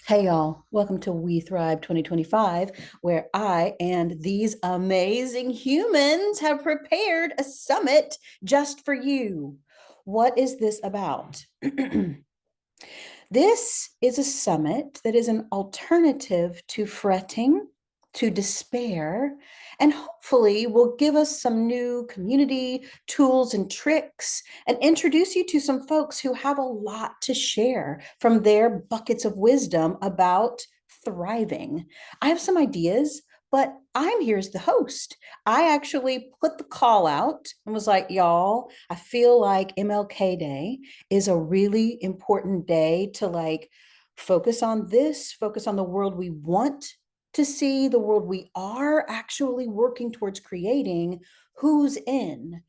Hey, y'all. Welcome to We Thrive 2025, where I and these amazing humans have prepared a summit just for you. What is this about? This is a summit that is an alternative to fretting, to despair, and hopefully will give us some new community tools and tricks and introduce you to some folks who have a lot to share from their buckets of wisdom about thriving. I have some ideas, but I'm here as the host. I actually put the call out and was like, y'all, I feel like MLK Day is a really important day to focus on this, focus on the world we want to see, the world we are actually working towards creating, who's in.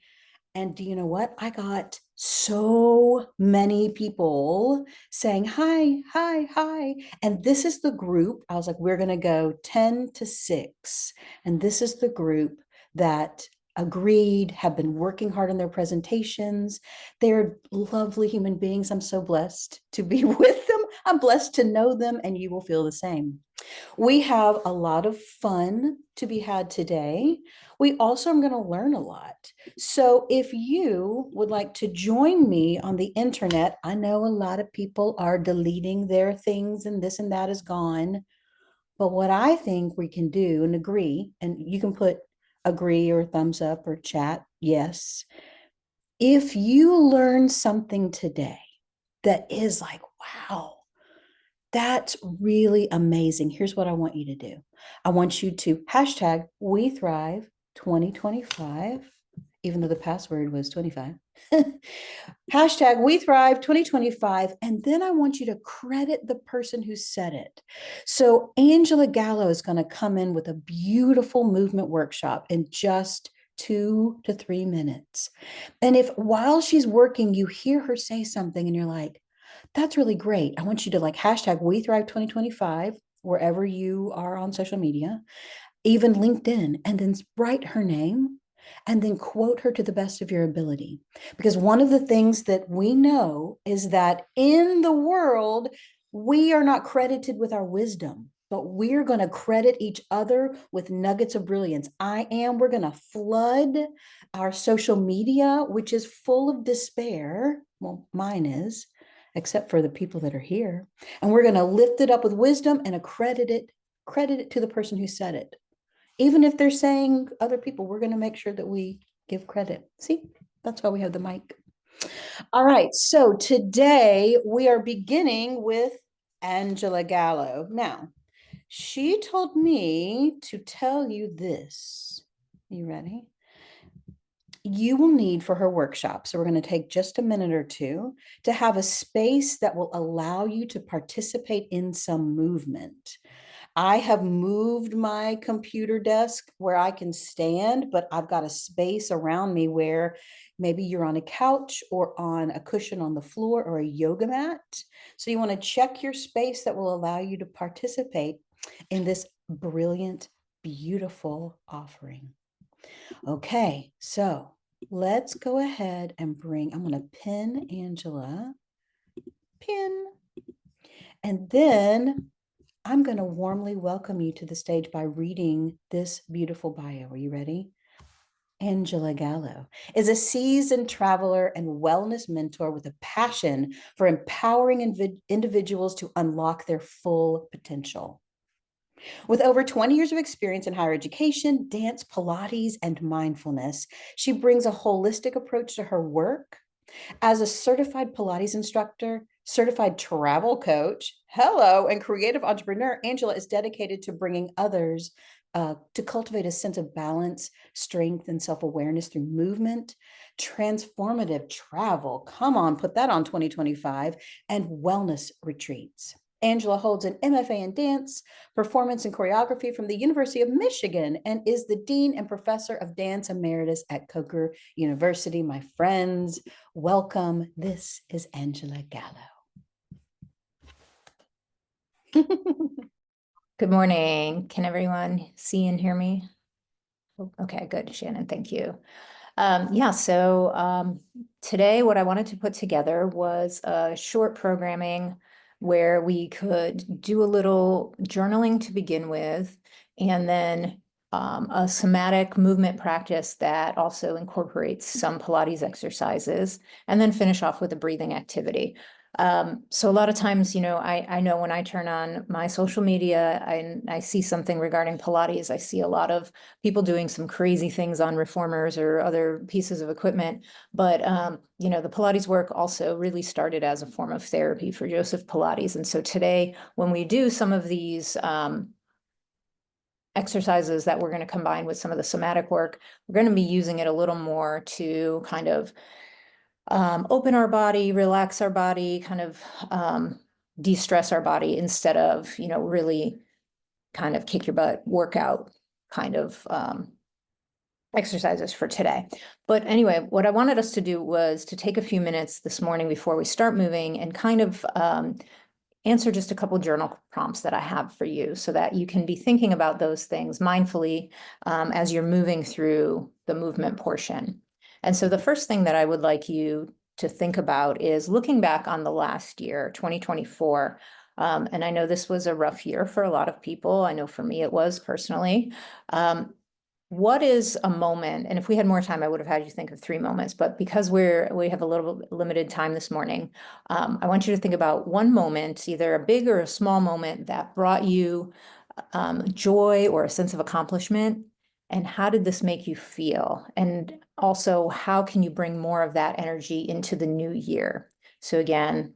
And do you know what? I got so many people saying, hi, hi, hi. And this is the group. I was like, we're going to go 10 to 6. And this is the group that agreed, have been working hard on their presentations. They're lovely human beings. I'm so blessed to be with them. I'm blessed to know them, and you will feel the same. We have a lot of fun to be had today. We also are going to learn a lot. So if you would like to join me on the internet, I know a lot of people are deleting their things and this and that is gone. But what I think we can do and agree, and you can put agree or thumbs up or chat, yes. If you learn something today that is like, wow, that's really amazing. Here's what I want you to do. I want you to hashtag We Thrive 2025, even though the password was 25. Hashtag We Thrive 2025. And then I want you to credit the person who said it. So Angela Gallo is going to come in with a beautiful movement workshop in just 2 to 3 minutes. And if while she's working, you hear her say something and you're like, that's really great. I want you to hashtag We Thrive 2025 wherever you are on social media, even LinkedIn, and then write her name and then quote her to the best of your ability. Because one of the things that we know is that in the world, we are not credited with our wisdom, but we're going to credit each other with nuggets of brilliance. We're going to flood our social media, which is full of despair. Well, mine is, except for the people that are here. And we're going to lift it up with wisdom and credit it to the person who said it. Even if they're saying other people, we're going to make sure that we give credit. See, that's why we have the mic. All right. So today we are beginning with Angela Gallo. Now, she told me to tell you this. You ready? You will need for her workshop. So we're going to take just a minute or two to have a space that will allow you to participate in some movement. I have moved my computer desk where I can stand, but I've got a space around me where maybe you're on a couch or on a cushion on the floor or a yoga mat. So you want to check your space that will allow you to participate in this brilliant, beautiful offering. Okay, so let's go ahead and I'm going to pin Angela, pin, and then I'm going to warmly welcome you to the stage by reading this beautiful bio. Are you ready? Angela Gallo is a seasoned traveler and wellness mentor with a passion for empowering individuals to unlock their full potential. With over 20 years of experience in higher education, dance, Pilates, and mindfulness, she brings a holistic approach to her work. As a certified Pilates instructor, certified travel coach, and creative entrepreneur, Angela is dedicated to bringing others to cultivate a sense of balance, strength, and self-awareness through movement, transformative travel. Come on, put that on 2025, and wellness retreats. Angela holds an MFA in dance, performance, and choreography from the University of Michigan and is the Dean and Professor of Dance Emeritus at Coker University. My friends, welcome. This is Angela Gallo. Good morning. Can everyone see and hear me? Okay, good, Shannon, thank you. So today what I wanted to put together was a short programming where we could do a little journaling to begin with, and then a somatic movement practice that also incorporates some Pilates exercises, and then finish off with a breathing activity. So a lot of times, I know when I turn on my social media and I see something regarding Pilates, I see a lot of people doing some crazy things on reformers or other pieces of equipment. But, the Pilates work also really started as a form of therapy for Joseph Pilates. And so today, when we do some of these exercises that we're going to combine with some of the somatic work, we're going to be using it a little more to kind of open our body, relax our body, kind of de-stress our body instead of, really kind of kick your butt workout kind of exercises for today. But anyway, what I wanted us to do was to take a few minutes this morning before we start moving and kind of answer just a couple journal prompts that I have for you so that you can be thinking about those things mindfully as you're moving through the movement portion. And so the first thing that I would like you to think about is looking back on the last year, 2024. And I know this was a rough year for a lot of people. I know for me it was personally. What is a moment? And if we had more time, I would have had you think of 3 moments, but because we have a little limited time this morning, I want you to think about one moment, either a big or a small moment that brought you joy or a sense of accomplishment. And how did this make you feel? And also, how can you bring more of that energy into the new year? So again,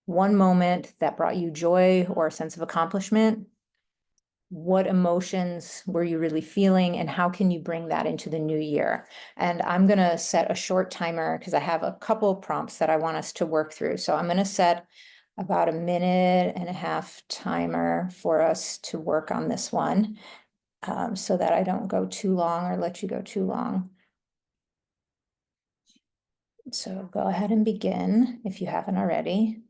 one moment that brought you joy or a sense of accomplishment. What emotions were you really feeling, and how can you bring that into the new year? And I'm going to set a short timer because I have a couple prompts that I want us to work through. So I'm going to set about a 1.5 minute timer for us to work on this one, so that I don't go too long or let you go too long. So go ahead and begin if you haven't already.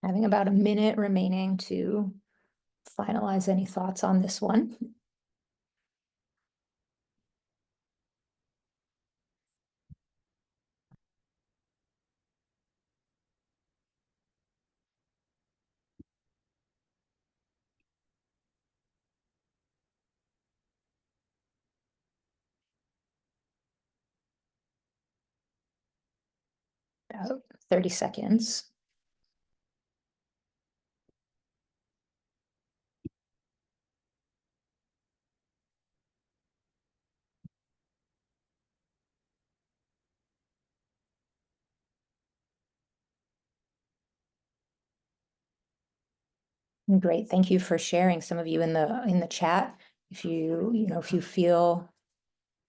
Having about a minute remaining to finalize any thoughts on this one. About 30 seconds. Great. Thank you for sharing. Some of you in the chat. If you feel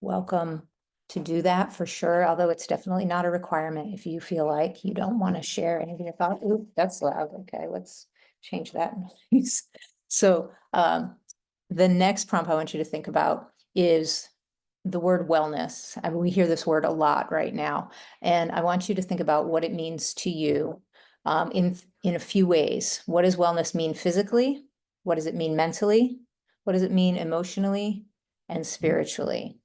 welcome to do that for sure, although it's definitely not a requirement. If you feel like you don't want to share any of your thoughts, ooh, that's loud. Okay, let's change that. So the next prompt I want you to think about is the word wellness. I mean, we hear this word a lot right now, and I want you to think about what it means to you in a few ways. What does wellness mean physically? What does it mean mentally? What does it mean emotionally and spiritually?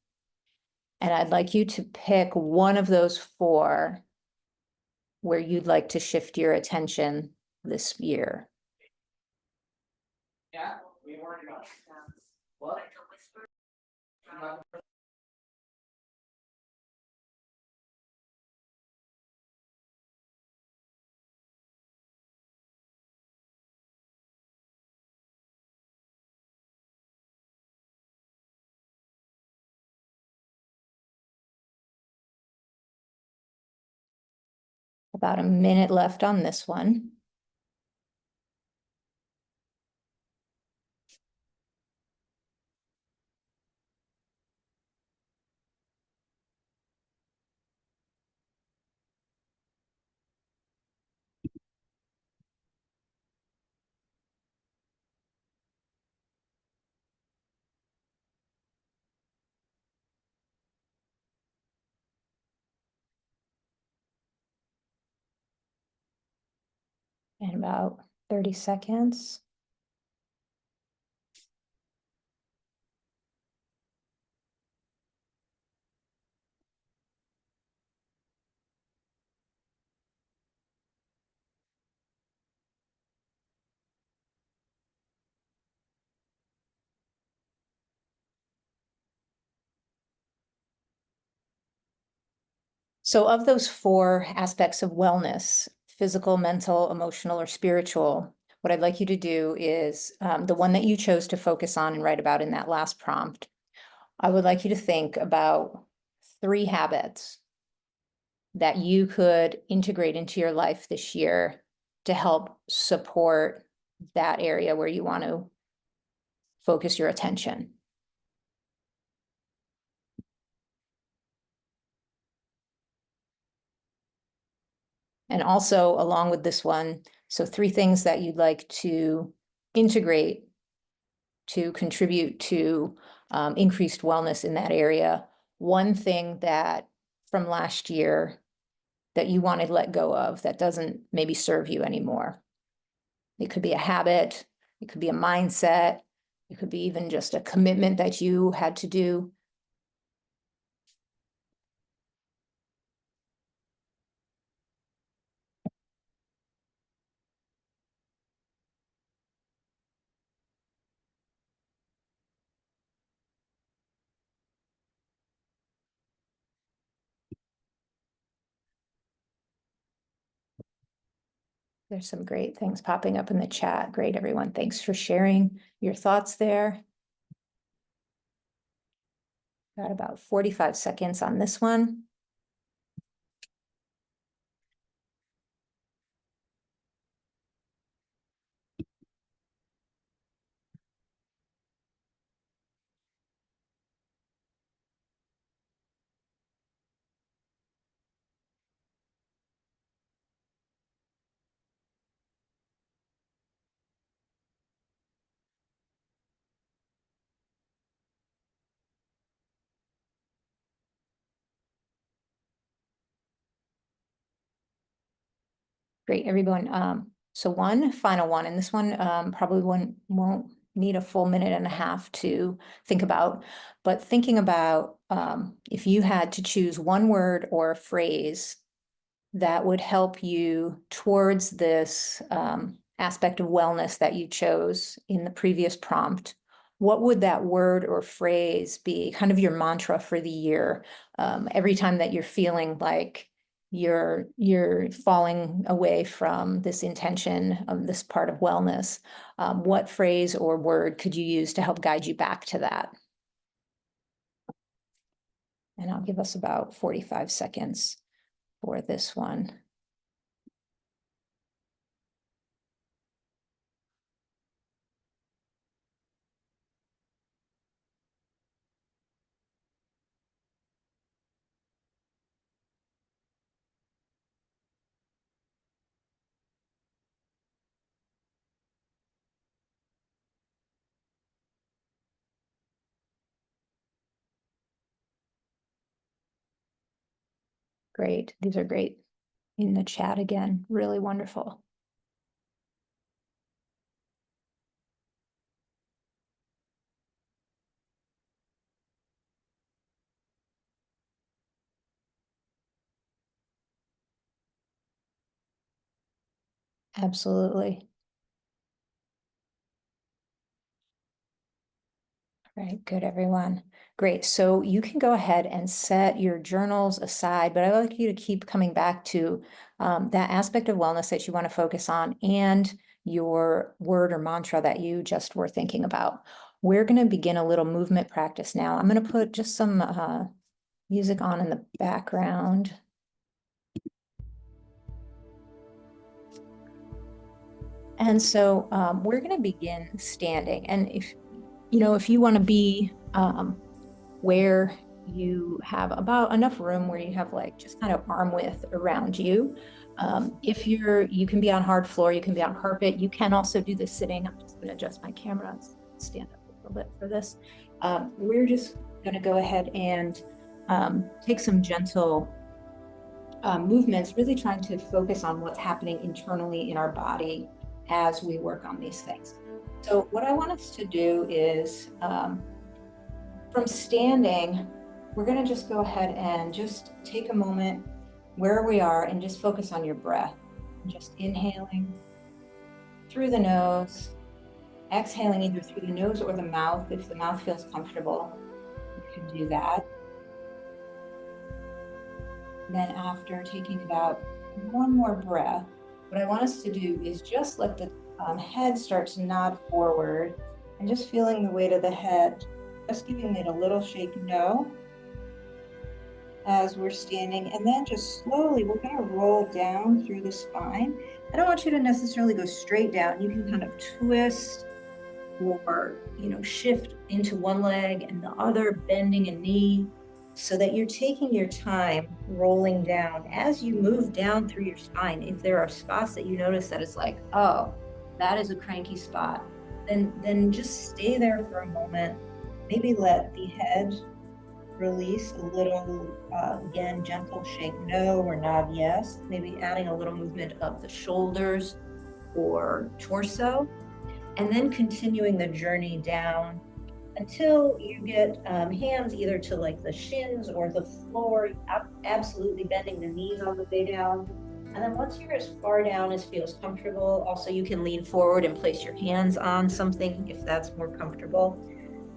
And I'd like you to pick one of those four where you'd like to shift your attention this year. About a minute left on this one. in about 30 seconds. So of those 4 aspects of wellness, physical, mental, emotional, or spiritual, what I'd like you to do is the one that you chose to focus on and write about in that last prompt. I would like you to think about 3 habits that you could integrate into your life this year to help support that area where you want to focus your attention. And also along with this one, so 3 things that you'd like to integrate to contribute to increased wellness in that area. One thing that from last year that you want to let go of that doesn't maybe serve you anymore. It could be a habit, it could be a mindset, it could be even just a commitment that you had to do. There's some great things popping up in the chat. Great, everyone. Thanks for sharing your thoughts there. Got about 45 seconds on this one. Great, everyone. So one final one, and this one probably won't need a full minute and a half to think about, but thinking about if you had to choose one word or a phrase that would help you towards this aspect of wellness that you chose in the previous prompt, what would that word or phrase be, kind of your mantra for the year? Every time that you're feeling like you're falling away from this intention of this part of wellness, what phrase or word could you use to help guide you back to that? And I'll give us about 45 seconds for this one. Great. These are great in the chat again. Really wonderful. Absolutely. Right. Good, everyone. Great. So you can go ahead and set your journals aside, but I would like you to keep coming back to that aspect of wellness that you want to focus on and your word or mantra that you just were thinking about. We're going to begin a little movement practice now. I'm going to put just some music on in the background. And so we're going to begin standing. And if you want to be where you have about enough room where you have like just kind of arm width around you. If you can be on hard floor, you can be on carpet. You can also do this sitting. I'm just going to adjust my camera and stand up a little bit for this. We're just going to go ahead and take some gentle movements, really trying to focus on what's happening internally in our body as we work on these things. So what I want us to do is, from standing, we're going to just go ahead and just take a moment where we are and just focus on your breath. Just inhaling through the nose, exhaling either through the nose or the mouth. If the mouth feels comfortable, you can do that. And then after taking about one more breath, what I want us to do is just let the head start to nod forward and just feeling the weight of the head, just giving it a little shake no as we're standing. And then just slowly, we're going to roll down through the spine. I don't want you to necessarily go straight down. You can kind of twist or, shift into one leg and the other, bending a knee, so that you're taking your time rolling down. As you move down through your spine, if there are spots that you notice that it's like, oh, that is a cranky spot, then just stay there for a moment. Maybe let the head release a little, again, gentle shake no or nod yes, maybe adding a little movement of the shoulders or torso, and then continuing the journey down until you get hands either to like the shins or the floor, absolutely bending the knees on the way down. And then once you're as far down as feels comfortable, also you can lean forward and place your hands on something if that's more comfortable.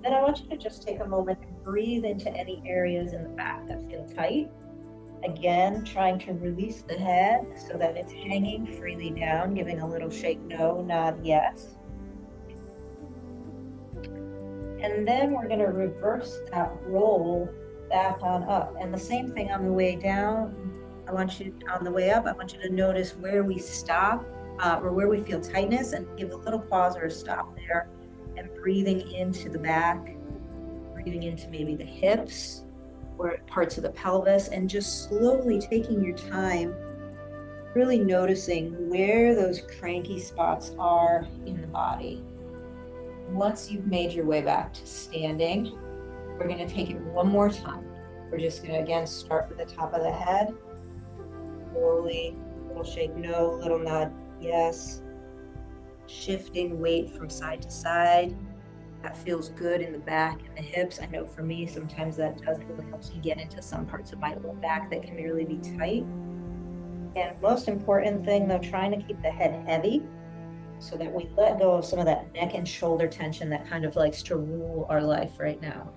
Then I want you to just take a moment and breathe into any areas in the back that feel tight. Again, trying to release the head so that it's hanging freely down, giving a little shake no, nod yes. And then we're going to reverse that roll back on up. And the same thing on the way down. On the way up, I want you to notice where we stop or where we feel tightness, and give a little pause or a stop there, and breathing into the back, breathing into maybe the hips or parts of the pelvis, and just slowly taking your time, really noticing where those cranky spots are in the body. Once you've made your way back to standing, we're going to take it one more time. We're just going to, again, start with the top of the head. Slowly, little shake no, little nod yes. Shifting weight from side to side. That feels good in the back and the hips. I know for me, sometimes that does really help me get into some parts of my low back that can really be tight. And most important thing, though, trying to keep the head heavy, so that we let go of some of that neck and shoulder tension that kind of likes to rule our life right now.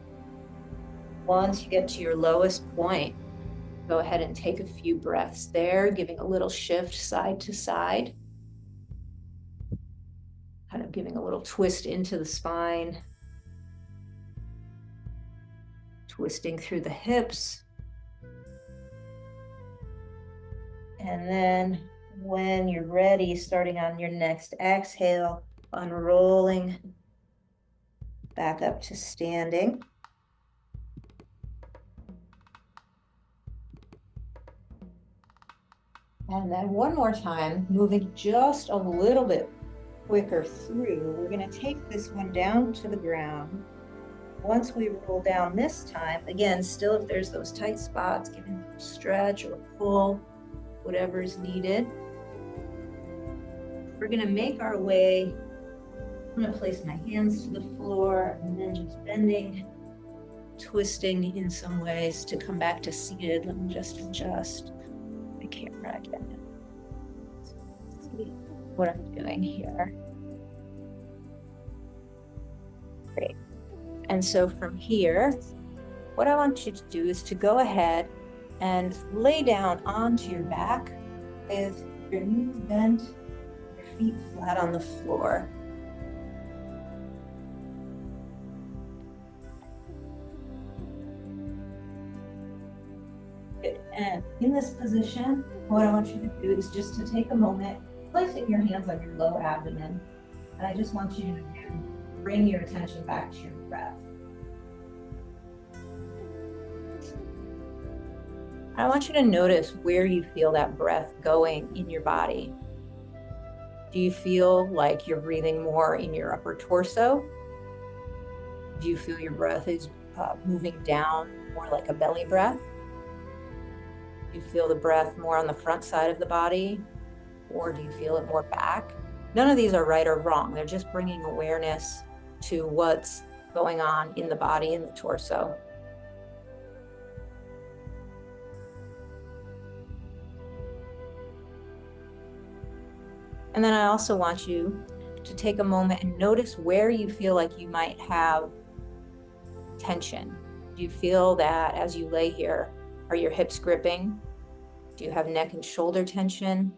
Once you get to your lowest point, go ahead and take a few breaths there, giving a little shift side to side, kind of giving a little twist into the spine, twisting through the hips. And then when you're ready, starting on your next exhale, unrolling back up to standing. And then one more time, moving just a little bit quicker through. We're going to take this one down to the ground. Once we roll down this time, again, still if there's those tight spots, giving a stretch or pull, whatever is needed. We're going to make our way. I'm going to place my hands to the floor and then just bending, twisting in some ways to come back to seated. Let me just adjust the camera again. See what I'm doing here. Great. And so from here, what I want you to do is to go ahead and lay down onto your back with your knees bent, your feet flat on the floor. Good. And in this position, what I want you to do is just to take a moment, placing your hands on your low abdomen. And I just want you to bring your attention back to your breath. I want you to notice where you feel that breath going in your body. Do you feel like you're breathing more in your upper torso? Do you feel your breath is moving down more like a belly breath? Do you feel the breath more on the front side of the body, or do you feel it more back? None of these are right or wrong. They're just bringing awareness to what's going on in the body and the torso. And then I also want you to take a moment and notice where you feel like you might have tension. Do you feel that as you lay here, are your hips gripping? Do you have neck and shoulder tension?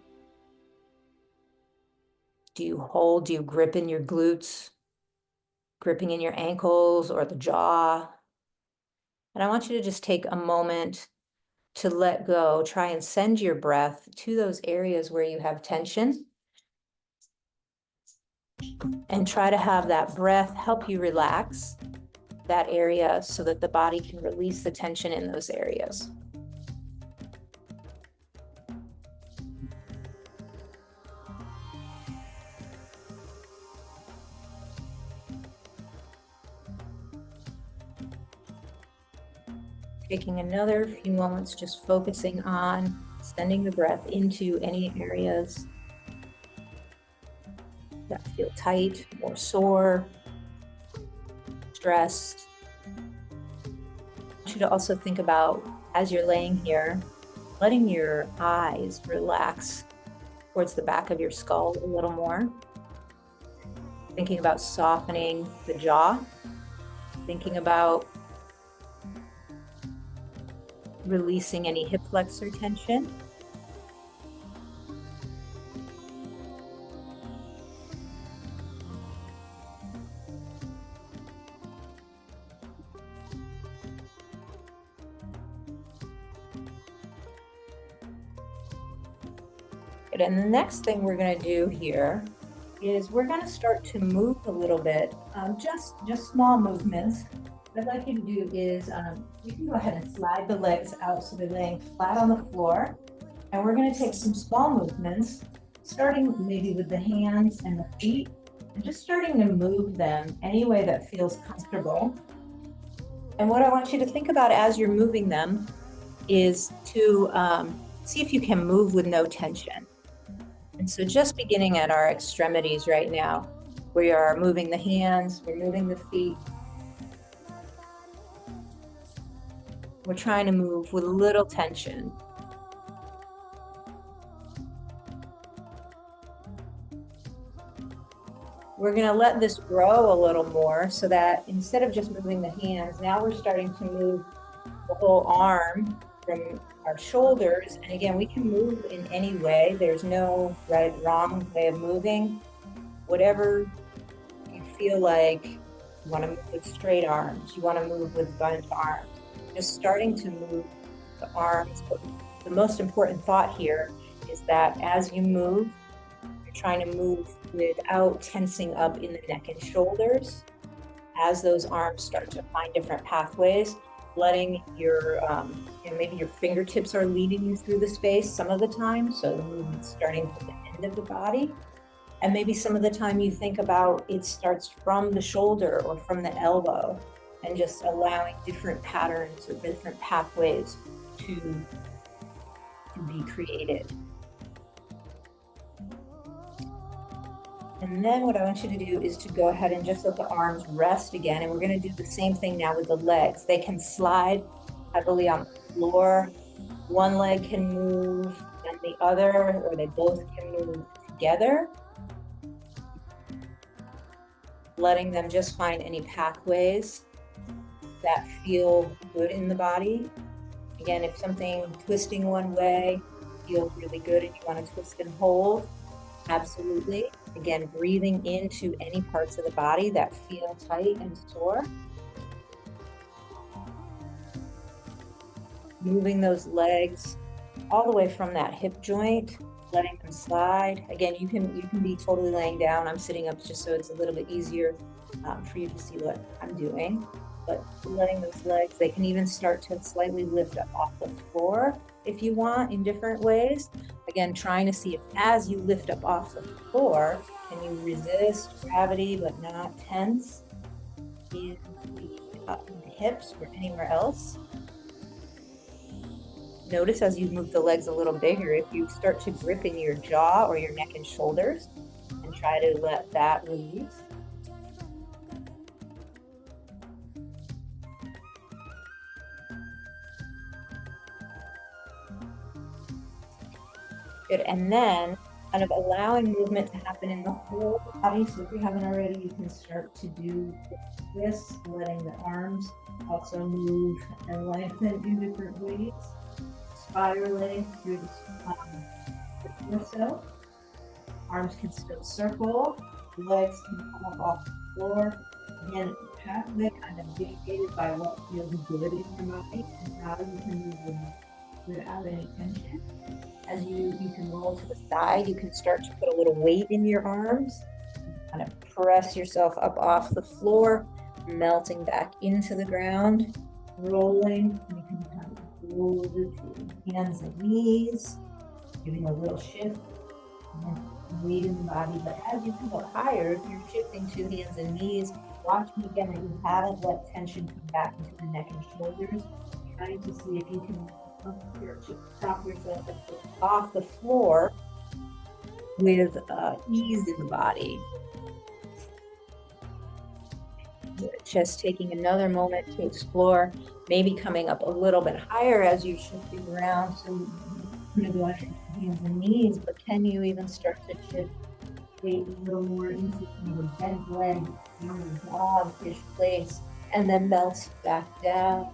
Do you grip in your glutes, gripping in your ankles or the jaw? And I want you to just take a moment to let go. Try and send your breath to those areas where you have tension. And try to have that breath help you relax that area so that the body can release the tension in those areas. Taking another few moments, just focusing on sending the breath into any areas that feel tight or sore, stressed. I want you to also think about, as you're laying here, letting your eyes relax towards the back of your skull a little more. Thinking about softening the jaw, thinking about releasing any hip flexor tension. And the next thing we're going to do here is we're going to start to move a little bit, just small movements. What I'd like you to do is you can go ahead and slide the legs out so they're laying flat on the floor. And we're going to take some small movements, starting maybe with the hands and the feet, and just starting to move them any way that feels comfortable. And what I want you to think about as you're moving them is to see if you can move with no tension. And so just beginning at our extremities right now, we are moving the hands, we're moving the feet. We're trying to move with little tension. We're going to let this grow a little more so that instead of just moving the hands, now we're starting to move the whole arm from our shoulders. And again, we can move in any way. There's no right, wrong way of moving. Whatever you feel like, you want to move with straight arms, you want to move with bent arms, just starting to move the arms. But the most important thought here is that as you move, you're trying to move without tensing up in the neck and shoulders. As those arms start to find different pathways, letting your, maybe your fingertips are leading you through the space some of the time. So the movement's starting from the end of the body. And maybe some of the time you think about it starts from the shoulder or from the elbow, and just allowing different patterns or different pathways to be created. And then what I want you to do is to go ahead and just let the arms rest again. And we're going to do the same thing now with the legs. They can slide heavily on the floor. One leg can move and the other, or they both can move together. Letting them just find any pathways that feel good in the body. Again, if something twisting one way feels really good and you want to twist and hold, absolutely. Again, breathing into any parts of the body that feel tight and sore. Moving those legs all the way from that hip joint, letting them slide. Again, you can be totally laying down. I'm sitting up just so it's a little bit easier for you to see what I'm doing. But letting those legs, they can even start to slightly lift up off the floor if you want, in different ways. Again, trying to see if as you lift up off the floor, can you resist gravity but not tense in the hips or anywhere else. Notice as you move the legs a little bigger, if you start to grip in your jaw or your neck and shoulders, and try to let that release. Good. And then kind of allowing movement to happen in the whole body. So if you haven't already, you can start to do this, letting the arms also move and lengthen in different ways, spiraling through the torso. Arms can still circle, legs can come up off the floor. Again, pathway kind of dictated by what feels good in your body and how you can move without any tension. As you can roll to the side, you can start to put a little weight in your arms, kind of press yourself up off the floor, melting back into the ground, rolling. You can kind of roll to hands and knees, giving a little shift and weight in the body. But as you come up higher, if you're shifting to hands and knees, watch me again that you haven't let tension come back into the neck and shoulders. Trying to see if you can prop yourself off the floor with ease in the body. Just taking another moment to explore, maybe coming up a little bit higher as you're shifting around. So you're going to go on hands and knees, but can you even start to shift weight a little more into the bent leg, dog-ish place, and then melt back down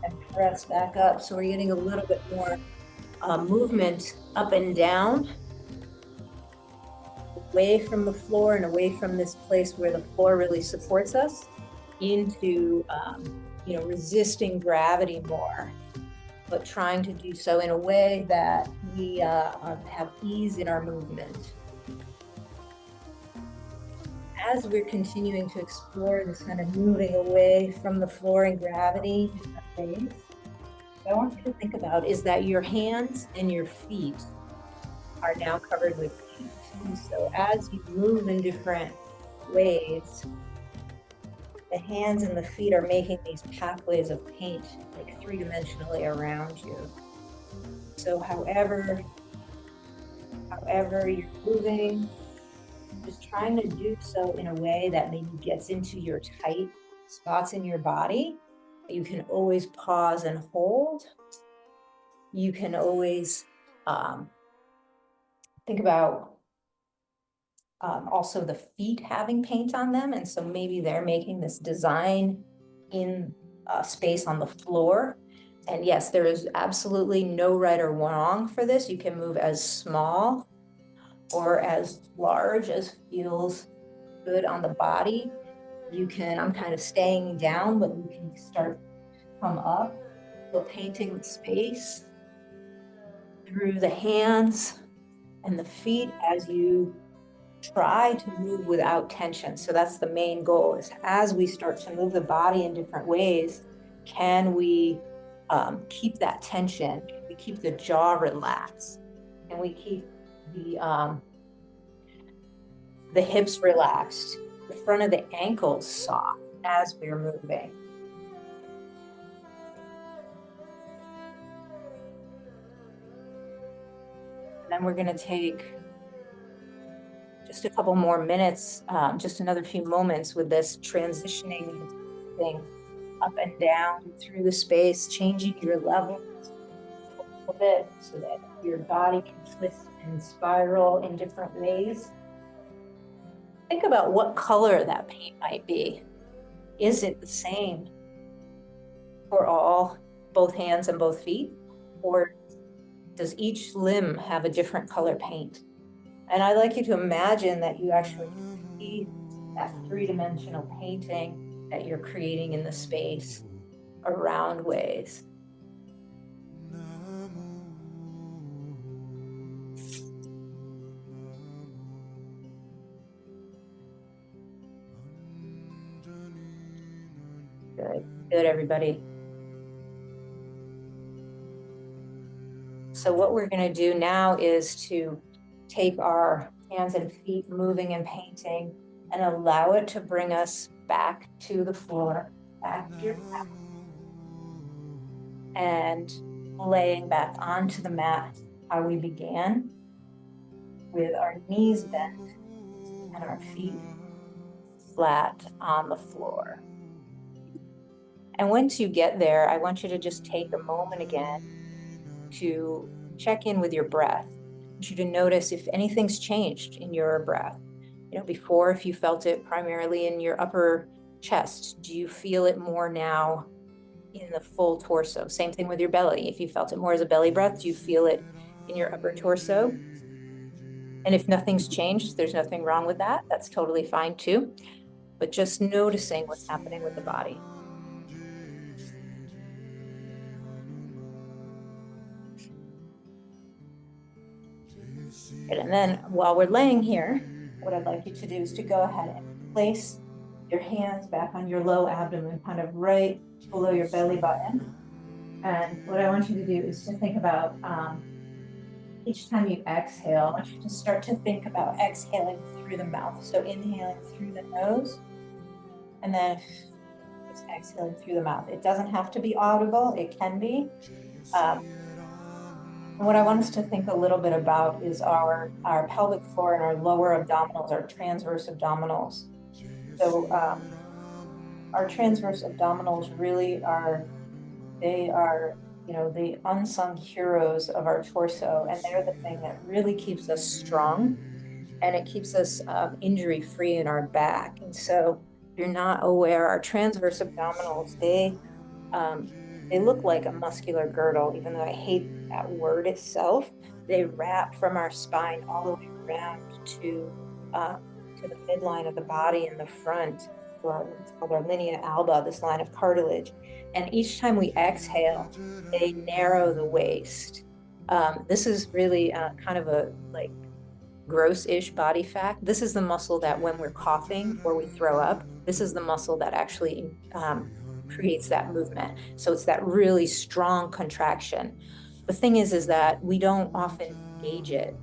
and press back up. So we're getting a little bit more movement up and down, away from the floor and away from this place where the floor really supports us, into resisting gravity more, but trying to do so in a way that we have ease in our movement. As we're continuing to explore this kind of moving away from the floor and gravity, what I want you to think about is that your hands and your feet are now covered with paint. And so as you move in different ways, the hands and the feet are making these pathways of paint, like three-dimensionally around you. So however you're moving, just trying to do so in a way that maybe gets into your tight spots in your body. You can always pause and hold. You can always think about also the feet having paint on them. And so maybe they're making this design in space on the floor. And yes, there is absolutely no right or wrong for this. You can move as small or as large as feels good on the body. You can, I'm kind of staying down, but you can start to come up. So painting the space through the hands and the feet as you try to move without tension. So that's the main goal, is as we start to move the body in different ways, can we keep that tension? Can we keep the jaw relaxed? Can we keep the hips relaxed, the front of the ankles soft as we're moving? And then we're going to take just a couple more minutes, just another few moments with this transitioning thing up and down through the space, changing your level a little bit so that your body can twist and spiral in different ways. Think about what color that paint might be. Is it the same for both hands and both feet? Or does each limb have a different color paint? And I'd like you to imagine that you actually see that three-dimensional painting that you're creating in the space around ways. Good, everybody. So what we're going to do now is to take our hands and feet moving and painting and allow it to bring us back to the floor, back to your back. And laying back onto the mat how we began, with our knees bent and our feet flat on the floor. And once you get there, I want you to just take a moment again to check in with your breath. I want you to notice if anything's changed in your breath. Before, if you felt it primarily in your upper chest, do you feel it more now in the full torso? Same thing with your belly. If you felt it more as a belly breath, do you feel it in your upper torso? And if nothing's changed, there's nothing wrong with that. That's totally fine too. But just noticing what's happening with the body. And then while we're laying here, what I'd like you to do is to go ahead and place your hands back on your low abdomen, kind of right below your belly button. And what I want you to do is to think about each time you exhale, I want you to start to think about exhaling through the mouth. So inhaling through the nose and then just exhaling through the mouth. It doesn't have to be audible, it can be. And what I want us to think a little bit about is our pelvic floor and our lower abdominals, our transverse abdominals. So our transverse abdominals really they are the unsung heroes of our torso, and they're the thing that really keeps us strong, and it keeps us injury free in our back. And so if you're not aware, our transverse abdominals, they look like a muscular girdle, even though I hate that word itself. They wrap from our spine all the way around to the midline of the body in the front. It's called our linea alba, this line of cartilage. And each time we exhale, they narrow the waist. This is really kind of a gross-ish body fact. This is the muscle that when we're coughing or we throw up, this is the muscle that actually creates that movement. So it's that really strong contraction. The thing is that we don't often engage it.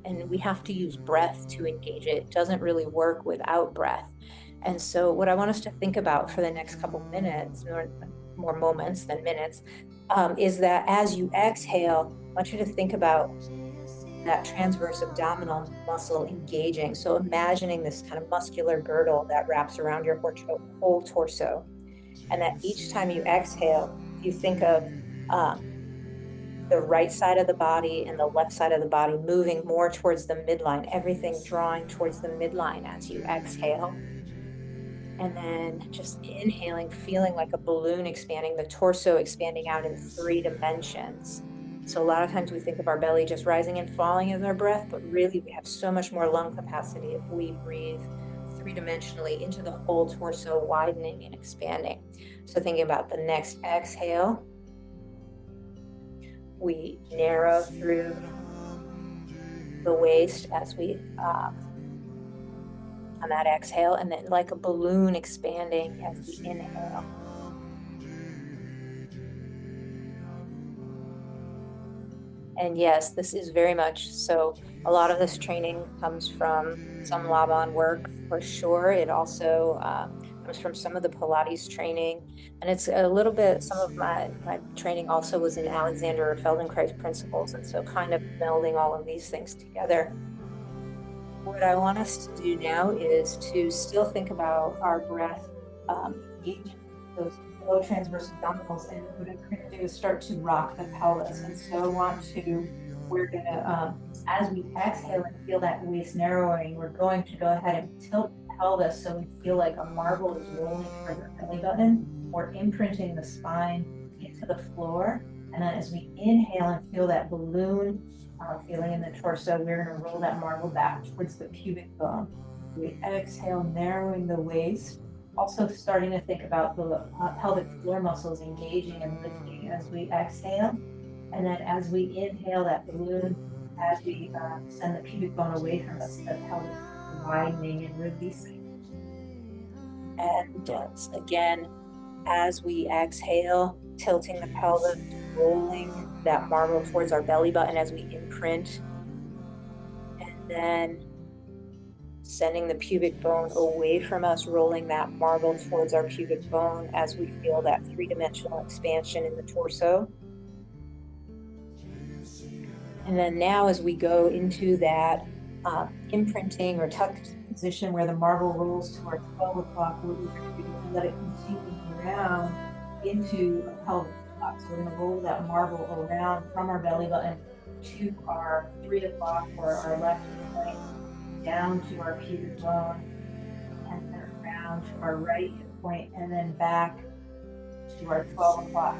And we have to use breath to engage it. It doesn't really work without breath. And so what I want us to think about for the next couple minutes, or more moments than minutes, is that as you exhale, I want you to think about that transverse abdominal muscle engaging. So imagining this kind of muscular girdle that wraps around your whole torso. And that each time you exhale, you think of the right side of the body and the left side of the body moving more towards the midline, everything drawing towards the midline as you exhale. And then just inhaling, feeling like a balloon expanding, the torso expanding out in 3 dimensions. So a lot of times we think of our belly just rising and falling as our breath, but really we have so much more lung capacity if we breathe 3-dimensionally into the whole torso, widening and expanding. So thinking about the next exhale, we narrow through the waist as we on that exhale, and then like a balloon expanding as we inhale. And yes, this is very much so. A lot of this training comes from some Laban work for sure. It also comes from some of the Pilates training. And it's a little bit, some of my training also was in Alexander Feldenkrais principles. And so kind of melding all of these things together. What I want us to do now is to still think about our breath, engage those low transverse abdominals, and what I'm going to do is start to rock the pelvis. And so we're going to, as we exhale and feel that waist narrowing, we're going to go ahead and tilt the pelvis so we feel like a marble is rolling towards our belly button. We're imprinting the spine into the floor. And then as we inhale and feel that balloon feeling in the torso, we're going to roll that marble back towards the pubic bone. We exhale, narrowing the waist. Also starting to think about the pelvic floor muscles engaging and lifting as we exhale. And then as we inhale, that balloon, as we send the pubic bone away from us, the pelvis widening and releasing. And again, as we exhale, tilting the pelvis, rolling that marble towards our belly button as we imprint. And then sending the pubic bone away from us, rolling that marble towards our pubic bone as we feel that 3-dimensional expansion in the torso. And then now as we go into that imprinting or tucked position where the marble rolls to our 12 o'clock, what we're going to do is let it continue around into a pelvic block. So we're going to roll that marble around from our belly button to our 3 o'clock or our left point, down to our pubic bone, and then around to our right hip point, and then back to our 12 o'clock.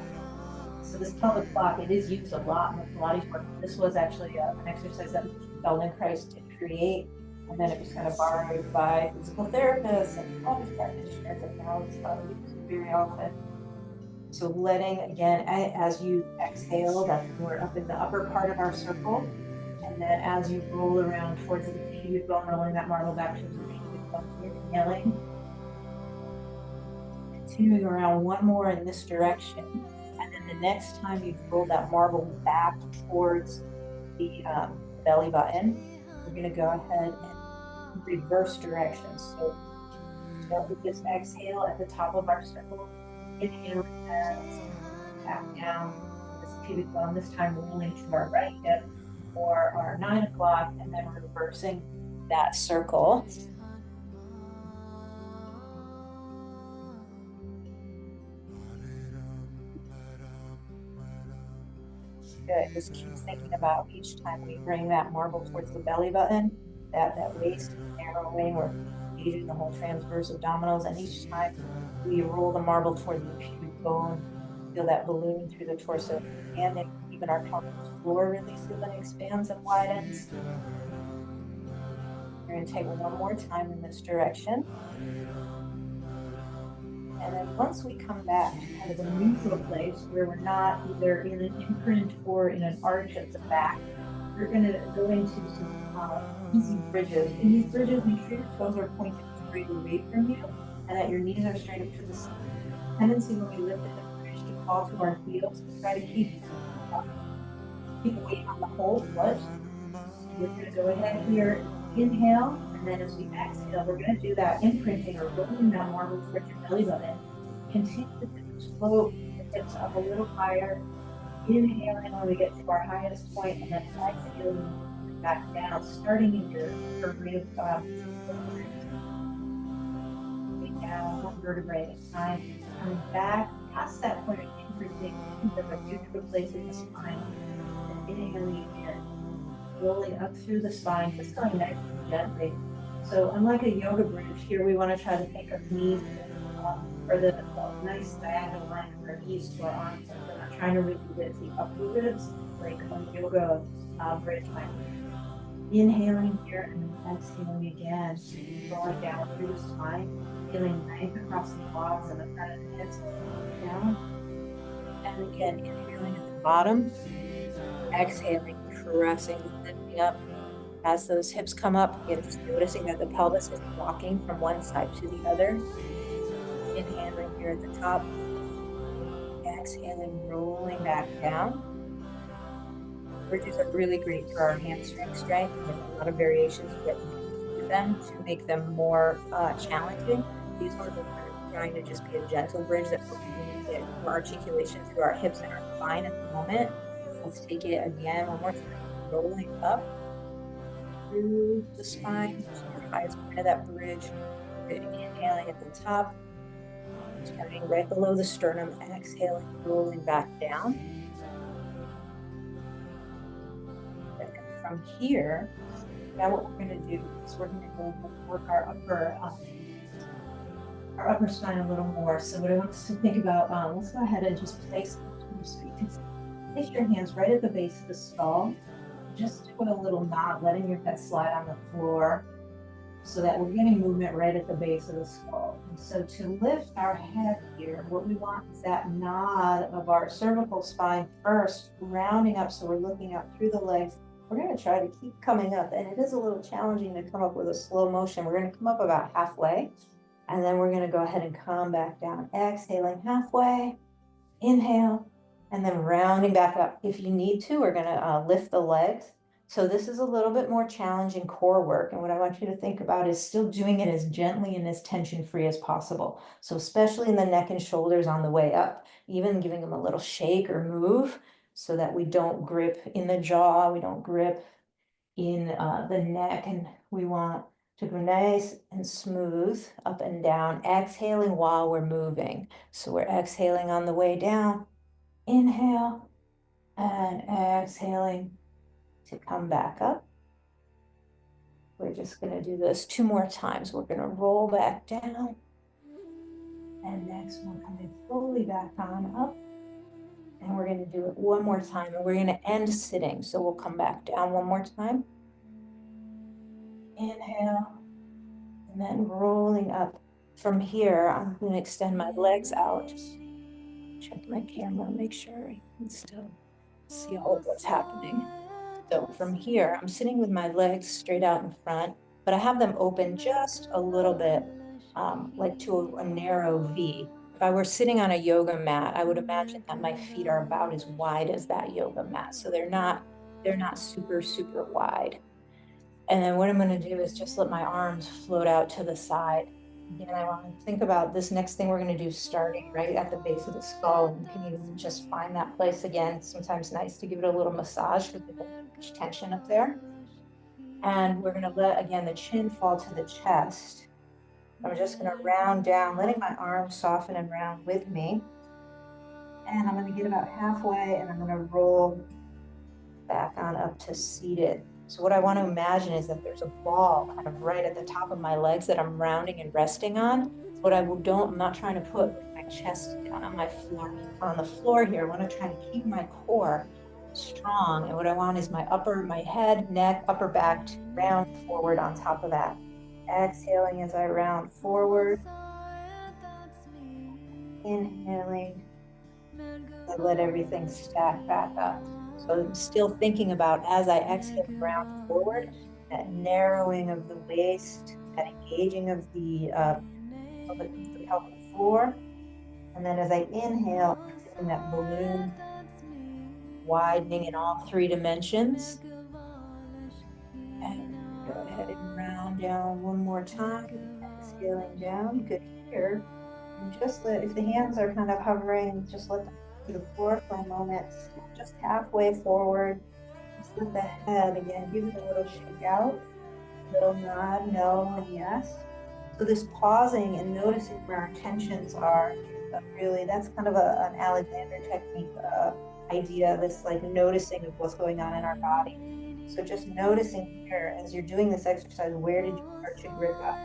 So this pelvic block, it is used a lot in the Pilates work. This was actually an exercise that Feldenkrais did create, and then it was kind of borrowed by physical therapists and Pilates practitioners, and now it's used very often. So letting, again, as you exhale, that's when we're up in the upper part of our circle. And then as you roll around towards the pubic bone, rolling that marble back towards the pubic bone, inhaling. Continuing around one more in this direction. And then the next time you roll that marble back towards the belly button, we're going to go ahead and reverse directions. So start with this exhale at the top of our circle. Inhale and back down this pubic bone, this time rolling to our right hip or our 9 o'clock, and then reversing that circle. Good. Just keep thinking about each time we bring that marble towards the belly button, that waist narrowing, we're engaging the whole transverse abdominals, and each time we roll the marble towards the pubic bone, feel that balloon through the torso, and even our pelvic floor releases and expands and widens. We're going to take one more time in this direction. And then once we come back to kind of a neutral place where we're not either in an imprint or in an arch at the back, we're going to go into some easy bridges. In these bridges, make sure your toes are pointed straight away from you and that your knees are straight up to the side. Tendency when we lift in the bridge to fall to our heels, try to keep weight on the whole foot. We're going to go ahead here, inhale, and then as we exhale, we're going to do that imprinting or rolling that marble towards your belly button. Continue to float the hips up a little higher, inhaling when we get to our highest point, and then exhaling back down, starting in your vertebrae down one vertebrae at a time, coming back past that point of imprinting into a neutral place in the spine, and inhaling again, rolling up through the spine, just going nice and gently. So unlike a yoga bridge, here we want to try to take our knees or the nice diagonal line from our knees to our arms. We're not trying to really lift the upper ribs like a yoga bridge might. Inhaling here and then exhaling again, rolling down through the spine, feeling nice across the quads and the front of the hips, down. And again, inhaling at the bottom, exhaling, pressing, lifting up. As those hips come up, again, just noticing that the pelvis is rocking from one side to the other. Inhaling here at the top, exhaling, rolling back down. Bridges are really great for our hamstring strength. There's a lot of variations to get into them to make them more challenging. These ones are trying to just be a gentle bridge that will get more articulation through our hips and our spine at the moment. Let's take it again, one more time, rolling up through the spine to the highest point of that bridge. Good. Inhaling at the top, starting right below the sternum, exhaling, rolling back down. And from here, now what we're going to do is we're going to go work our upper spine a little more. So what I want us to think about, let's go ahead and just place your hands right at the base of the skull. Just do a little knot, letting your head slide on the floor so that we're getting movement right at the base of the skull. And so to lift our head here, what we want is that nod of our cervical spine first, rounding up so we're looking out through the legs. We're going to try to keep coming up, and it is a little challenging to come up with a slow motion. We're going to come up about halfway, and then we're going to go ahead and come back down, exhaling halfway, inhale, and then rounding back up. If you need to, we're going to lift the legs. So this is a little bit more challenging core work. And what I want you to think about is still doing it as gently and as tension-free as possible. So especially in the neck and shoulders on the way up, even giving them a little shake or move so that we don't grip in the jaw, we don't grip in the neck, and we want to go nice and smooth up and down, exhaling while we're moving. So we're exhaling on the way down, inhale, and exhaling to come back up. We're just going to do this 2 more times. We're going to roll back down. And next one coming fully back on up. And we're going to do it 1 more time. And we're going to end sitting. So we'll come back down 1 more time. Inhale. And then rolling up. From here, I'm going to extend my legs out. Just check my camera, make sure I can still see all of what's happening. So from here, I'm sitting with my legs straight out in front, but I have them open just a little bit, like to a narrow V. If I were sitting on a yoga mat, I would imagine that my feet are about as wide as that yoga mat. So they're not super, super wide. And then what I'm going to do is just let my arms float out to the side. Again, I want to think about this next thing we're going to do starting right at the base of the skull. And can you just find that place again? It's sometimes nice to give it a little massage because there's much tension up there. And we're going to let, again, the chin fall to the chest. I'm just going to round down, letting my arms soften and round with me. And I'm going to get about halfway, and I'm going to roll back on up to seated. So what I want to imagine is that there's a ball kind of right at the top of my legs that I'm rounding and resting on. What I'm not trying to put my chest down on my floor, on the floor here. I want to try to keep my core strong. And what I want is my head, neck, upper back to round forward on top of that. Exhaling as I round forward. Inhaling. I let everything stack back up. So I'm still thinking about, as I exhale, round forward, that narrowing of the waist, that engaging of the pelvic floor. And then as I inhale, I'm feeling that balloon widening in all 3 dimensions. And go ahead and round down 1 more time, exhaling down. Good here. And just if the hands are kind of hovering, just let them to the floor for a moment, just halfway forward. Just let the head, again, give it a little shake out, little nod, no, and yes. So this pausing and noticing where our tensions are, really, that's kind of an Alexander technique idea, this like noticing of what's going on in our body. So just noticing here, as you're doing this exercise, where did you start to grip up?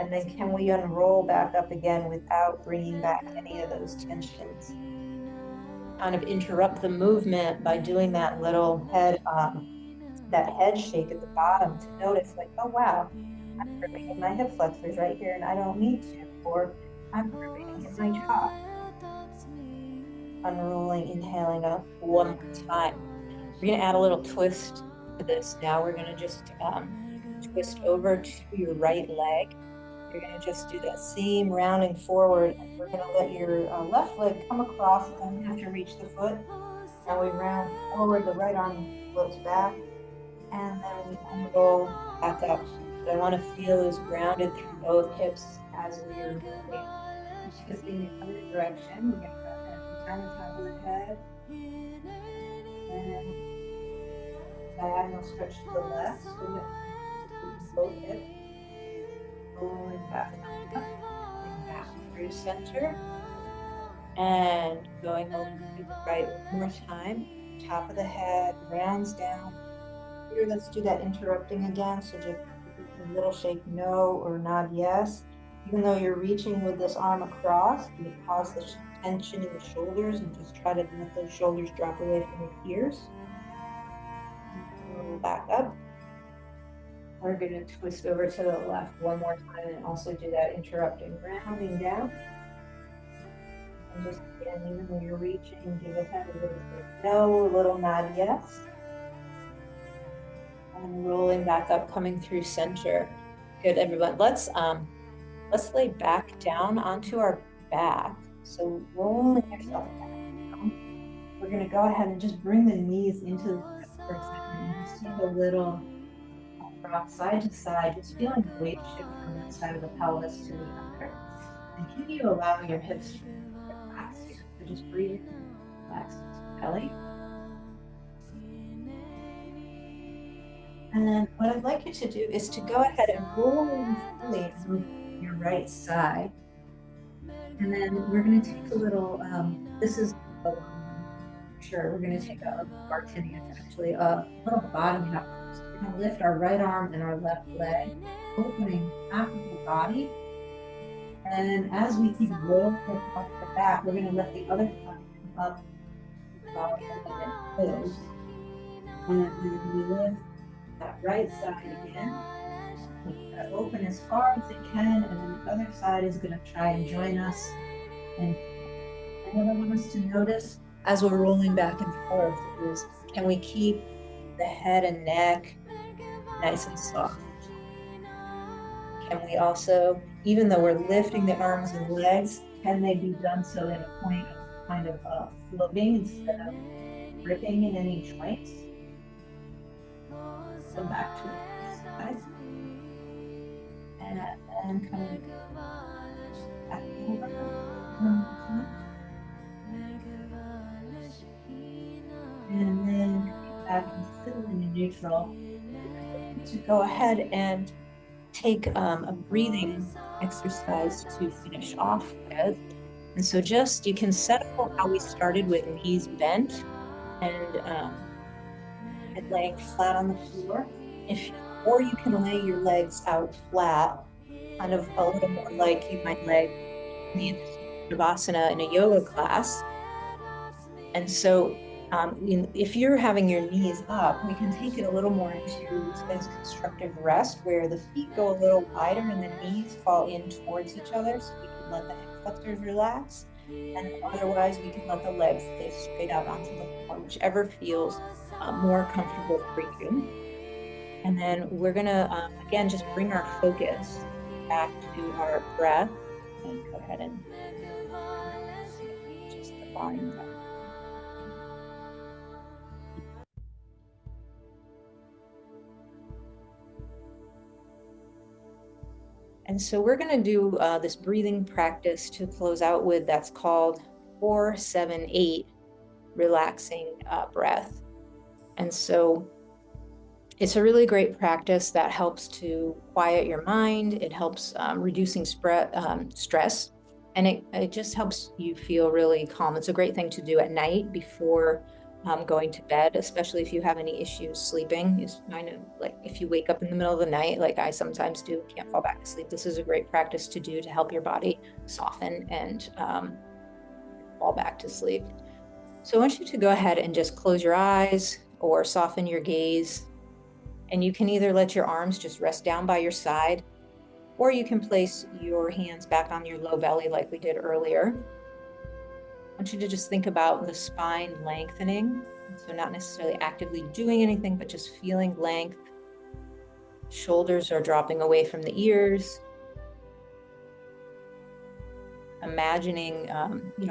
And then can we unroll back up again without bringing back any of those tensions? Kind of interrupt the movement by doing that little head shake at the bottom to notice, like, oh wow, I'm gripping in my hip flexors right here and I don't need to, or I'm gripping in my jaw. Unrolling, inhaling up 1 more time. We're going to add a little twist to this now. We're going to just twist over to your right leg. You're going to just do that same rounding forward. We're going to let your left leg come across. You don't have to reach the foot. And we round forward, the right arm floats back. And then we unroll back up. What I want to feel is grounded through both hips as we are moving. Shifting the other direction. We're going to go ahead and turn the top of the head. And diagonal stretch to the left. So we're both hips. Rolling back up. And back through center. And going over to the right 1 more time. Top of the head, rounds down. Here, let's do that interrupting again. So just a little shake no or nod yes. Even though you're reaching with this arm across, you cause the tension in the shoulders and just try to let those shoulders drop away from your ears. Roll back up. We're going to twist over to the left 1 more time and also do that interrupting, rounding down. And just again, even though you're reaching, give a head a little no, a little nod yes. And rolling back up, coming through center. Good, everyone. Let's lay back down onto our back. So rolling yourself back down. We're going to go ahead and just bring the knees into the chest for a second. Just take a little rock side to side, just feeling the weight shift from one side of the pelvis to the other. And can you allow your hips to relax here? So just breathe, relax the belly. And what I'd like you to do is to go ahead and roll fully on your right side. And then we're going to take a little, this is a long one, sure. We're going to take a Martini, it's actually a little body hop. So we're going to lift our right arm and our left leg, opening half of the body. And as we keep rolling across the back, we're going to let the other side come up about and then close. And then we lift that right side again. We're going to open as far as it can, and then the other side is going to try and join us. And what I want us to notice as we're rolling back and forth is, can we keep the head and neck nice and soft? Can we also, even though we're lifting the arms and legs, can they be done so in a point of kind of floating instead of gripping in any joints? Come back to the side. And coming back over one more time. And then coming back and settling in neutral. To go ahead and take a breathing exercise to finish off with. And so just, you can settle how we started with knees bent and laying flat on the floor. Or you can lay your legs out flat, kind of a little more like you might lay the Shavasana in a yoga class. And so if you're having your knees up, we can take it a little more into this constructive rest where the feet go a little wider and the knees fall in towards each other. So we can let the hip flexors relax. And otherwise, we can let the legs stay straight out onto the floor, whichever feels more comfortable for you. And then we're going to, again, just bring our focus back to our breath. And go ahead and just the volume down. And so we're going to do this breathing practice to close out with, that's called 4-7-8 relaxing breath. And so it's a really great practice that helps to quiet your mind. It helps reducing stress, and it just helps you feel really calm. It's a great thing to do at night before going to bed, especially if you have any issues sleeping. Is kind of like if you wake up in the middle of the night, like I sometimes do, can't fall back to sleep. This is a great practice to do to help your body soften and fall back to sleep. So I want you to go ahead and just close your eyes or soften your gaze. And you can either let your arms just rest down by your side, or you can place your hands back on your low belly like we did earlier. I want you to just think about the spine lengthening. So not necessarily actively doing anything, but just feeling length. Shoulders are dropping away from the ears. Imagining,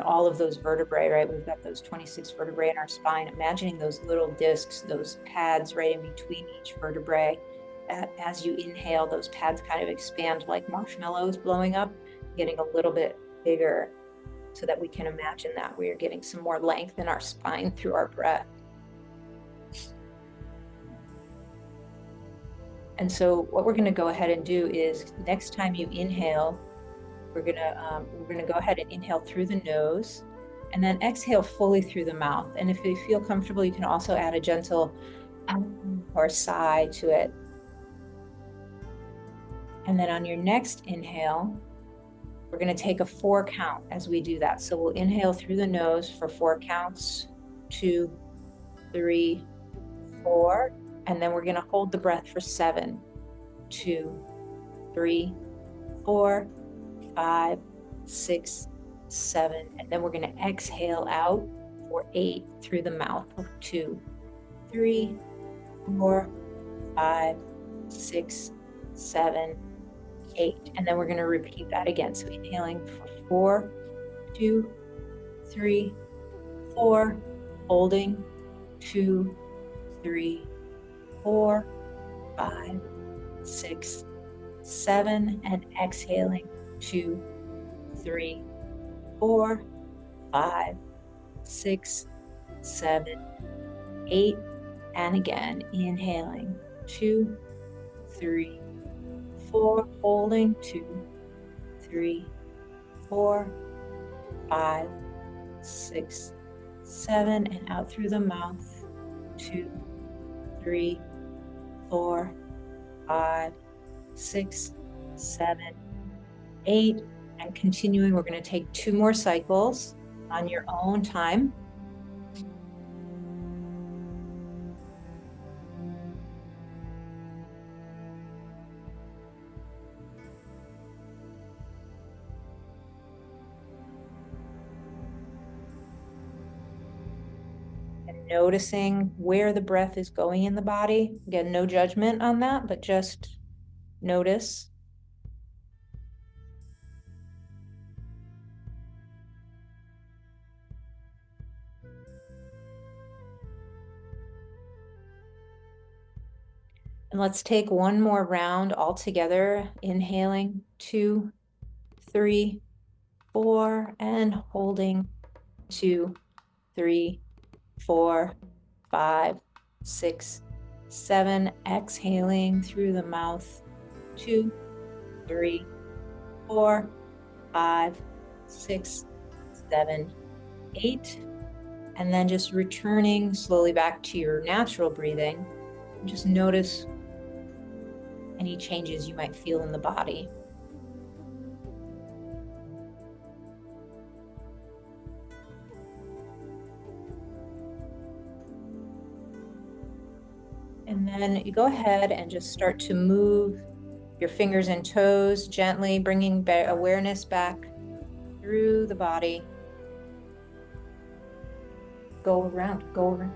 all of those vertebrae, right? We've got those 26 vertebrae in our spine. Imagining those little discs, those pads right in between each vertebrae. As you inhale, those pads kind of expand like marshmallows blowing up, getting a little bit bigger, so that we can imagine that we are getting some more length in our spine through our breath. And so what we're going to go ahead and do is, next time you inhale, we're gonna go ahead and inhale through the nose and then exhale fully through the mouth. And if you feel comfortable, you can also add a gentle or sigh to it. And then on your next inhale, we're gonna take a 4 count as we do that. So we'll inhale through the nose for 4 counts, 2, 3, 4, and then we're gonna hold the breath for 7, 2, 3, 4, 5, 6, 7, and then we're going to exhale out for 8 through the mouth. 2, 3, 4, 5, 6, 7, 8, and then we're going to repeat that again. So inhaling for 4, 2, 3, 4, holding 2, 3, 4, 5, 6, 7, and exhaling 2, 3, 4, 5, 6, 7, 8, and again inhaling 2, 3, 4, holding, 2, 3, 4, 5, 6, 7, and out through the mouth, 2, 3, 4, 5, 6, 7, 8, and continuing. We're going to take 2 more cycles on your own time. Noticing where the breath is going in the body. Again, no judgment on that, but just notice. And let's take one more round all together. Inhaling, 2, 3, 4, and holding, 2, 3, 4, 5, 6, 7. Exhaling through the mouth, 2, 3, 4, 5, 6, 7, 8. And then just returning slowly back to your natural breathing. Just notice any changes you might feel in the body. And then you go ahead and just start to move your fingers and toes gently, bringing awareness back through the body. Go around, go around.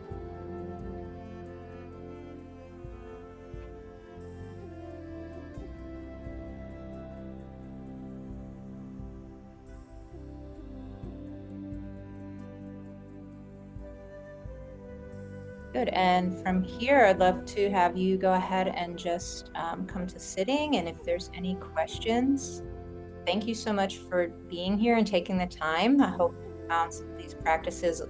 Good, and from here, I'd love to have you go ahead and just come to sitting, and if there's any questions, thank you so much for being here and taking the time. I hope you found some of these practices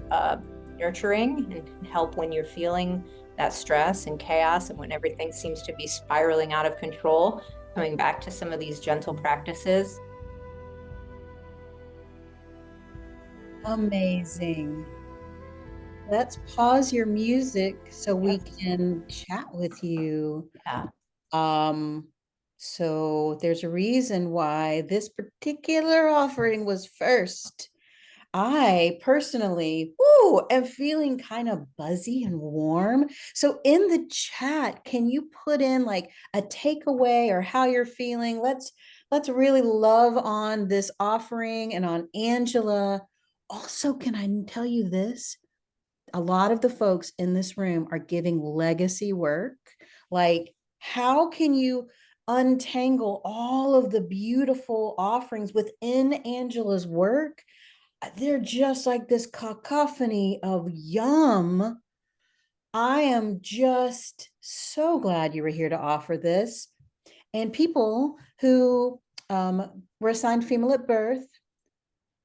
nurturing and help when you're feeling that stress and chaos and when everything seems to be spiraling out of control, coming back to some of these gentle practices. Amazing. Let's pause your music so we Yes. can chat with you. Yeah. Um, so there's a reason why this particular offering was first. I personally, am feeling kind of buzzy and warm. So in the chat, can you put in like a takeaway or how you're feeling? Let's really love on this offering and on Angela. Also, can I tell you this? A lot of the folks in this room are giving legacy work. Like, how can you untangle all of the beautiful offerings within Angela's work? They're just like this cacophony of yum. I am just so glad you were here to offer this. And people who were assigned female at birth,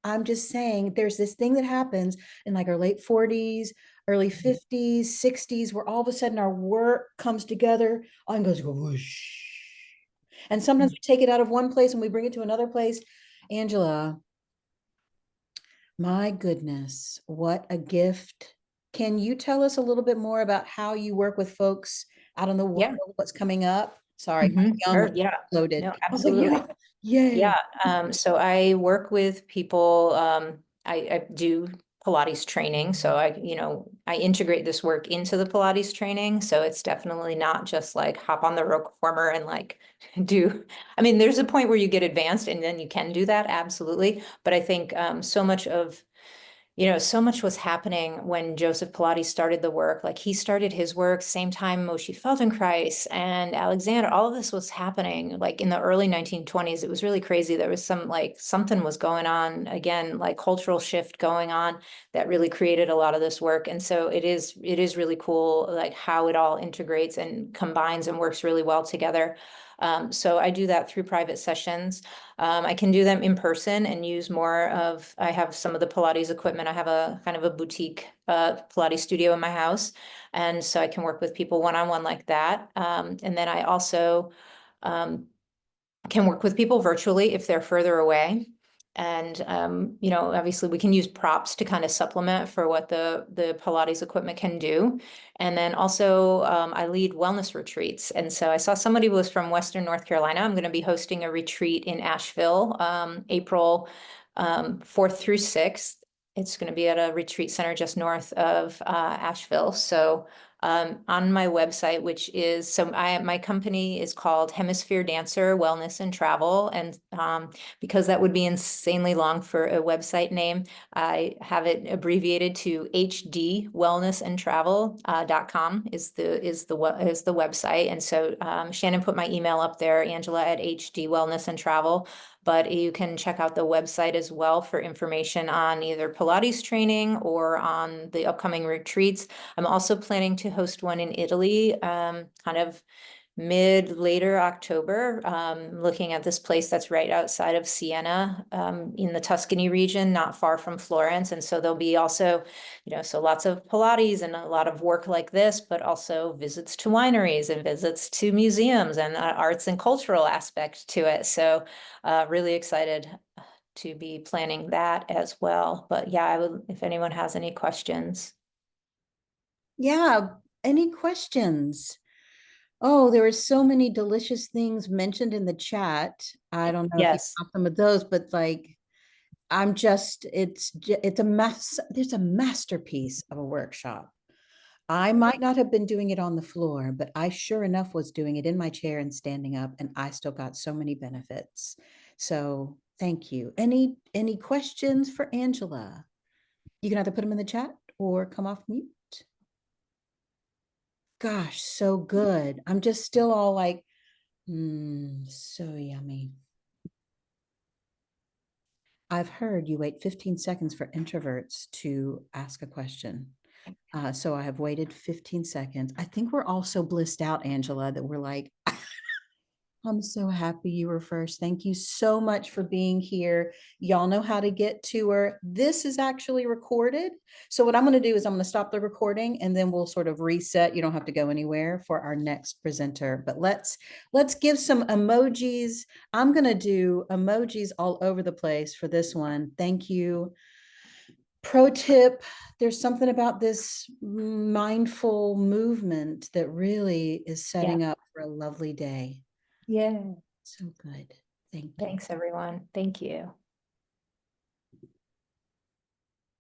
I'm just saying there's this thing that happens in like our late 40s, early 50s, 60s, where all of a sudden our work comes together and goes whoosh. And sometimes we take it out of one place and we bring it to another place. Angela, my goodness, what a gift. Can you tell us a little bit more about how you work with folks out in the world, Yeah. what's coming up? Sorry, my yum Sure. Yeah. loaded. No, I was like, absolutely. yeah, Yeah, yay. so I work with people, I do Pilates training. So I integrate this work into the Pilates training. So it's definitely not just like hop on the rope reformer and like I mean, there's a point where you get advanced and then you can do that. Absolutely. But I think so much was happening when Joseph Pilates started the work. Like he started his work same time Moshe Feldenkrais and Alexander. All of this was happening like in the early 1920s. It was really crazy. There was something was going on again, like cultural shift going on that really created a lot of this work. And so it is really cool, like how it all integrates and combines and works really well together. So I do that through private sessions. I can do them in person and use more of, I have some of the Pilates equipment. I have a kind of a boutique Pilates studio in my house. And so I can work with people one-on-one like that. And then I also um, can work with people virtually if they're further away. And obviously we can use props to kind of supplement for what the Pilates equipment can do. And then also I lead wellness retreats. And so I saw somebody was from Western North Carolina. I'm going to be hosting a retreat in Asheville, April 4th through 6th. It's going to be at a retreat center just north of Asheville. So on my website, which is my company is called Hemisphere Dancer Wellness and Travel, and because that would be insanely long for a website name, I have it abbreviated to hdwellnessandtravel.com is the website. And so Shannon put my email up there, Angela at HD Wellness and Travel. But you can check out the website as well for information on either Pilates training or on the upcoming retreats. I'm also planning to host one in Italy, kind of later October, looking at this place that's right outside of Siena, in the Tuscany region, not far from Florence. And so there'll be also, so lots of Pilates and a lot of work like this, but also visits to wineries and visits to museums and arts and cultural aspect to it. So really excited to be planning that as well. But yeah, I would, if anyone has any questions. Yeah. Any questions? Oh, there were so many delicious things mentioned in the chat. I don't know if you Yes. caught some of those, but like, it's a there's a masterpiece of a workshop. I might not have been doing it on the floor, but I sure enough was doing it in my chair and standing up, and I still got so many benefits. So thank you. Any questions for Angela? You can either put them in the chat or come off mute. Gosh, so good. I'm just still all like, so yummy. I've heard you wait 15 seconds for introverts to ask a question. So I have waited 15 seconds. I think we're all so blissed out, Angela, that we're like, I'm so happy you were first. Thank you so much for being here. Y'all know how to get to her. This is actually recorded. So what I'm going to do is I'm going to stop the recording and then we'll sort of reset. You don't have to go anywhere for our next presenter, but let's give some emojis. I'm going to do emojis all over the place for this one. Thank you. Pro tip, there's something about this mindful movement that really is Yeah. setting up for a lovely day. Yeah. So good. Thank you. Thanks, everyone. Thank you.